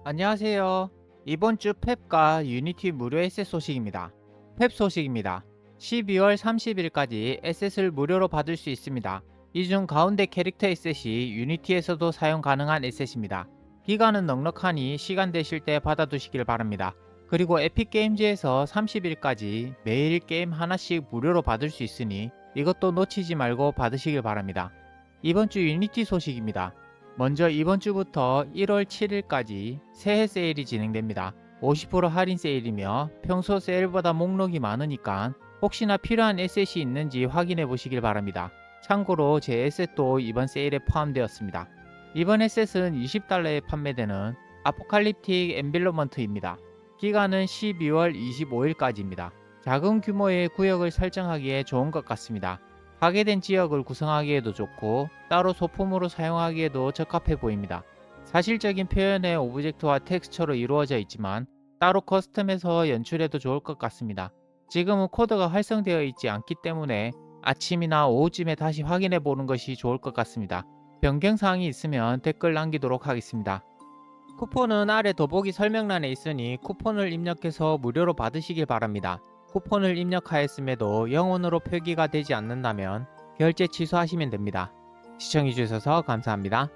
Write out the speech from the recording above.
안녕하세요. 이번 주 펩과 유니티 무료 에셋 소식입니다. 펩 소식입니다. 12월 30일까지 에셋을 무료로 받을 수 있습니다. 이 중 가운데 캐릭터 에셋이 유니티에서도 사용 가능한 에셋입니다. 기간은 넉넉하니 시간 되실 때 받아두시길 바랍니다. 그리고 에픽게임즈에서 30일까지 매일 게임 하나씩 무료로 받을 수 있으니 이것도 놓치지 말고 받으시길 바랍니다. 이번 주 유니티 소식입니다. 먼저 이번 주부터 1월 7일까지 새해 세일이 진행됩니다. 50% 할인 세일이며 평소 세일보다 목록이 많으니까 혹시나 필요한 에셋이 있는지 확인해 보시길 바랍니다. 참고로 제 에셋도 이번 세일에 포함되었습니다. 이번 에셋은 $20에 판매되는 아포칼립틱 엠빌로먼트입니다. 기간은 12월 25일까지입니다. 작은 규모의 구역을 설정하기에 좋은 것 같습니다. 파괴된 지역을 구성하기에도 좋고 따로 소품으로 사용하기에도 적합해 보입니다. 사실적인 표현의 오브젝트와 텍스처로 이루어져 있지만 따로 커스텀해서 연출해도 좋을 것 같습니다. 지금은 코드가 활성되어 있지 않기 때문에 아침이나 오후쯤에 다시 확인해 보는 것이 좋을 것 같습니다. 변경사항이 있으면 댓글 남기도록 하겠습니다. 쿠폰은 아래 더보기 설명란에 있으니 쿠폰을 입력해서 무료로 받으시길 바랍니다. 쿠폰을 입력하였음에도 영원으로 표기가 되지 않는다면 결제 취소하시면 됩니다. 시청해주셔서 감사합니다.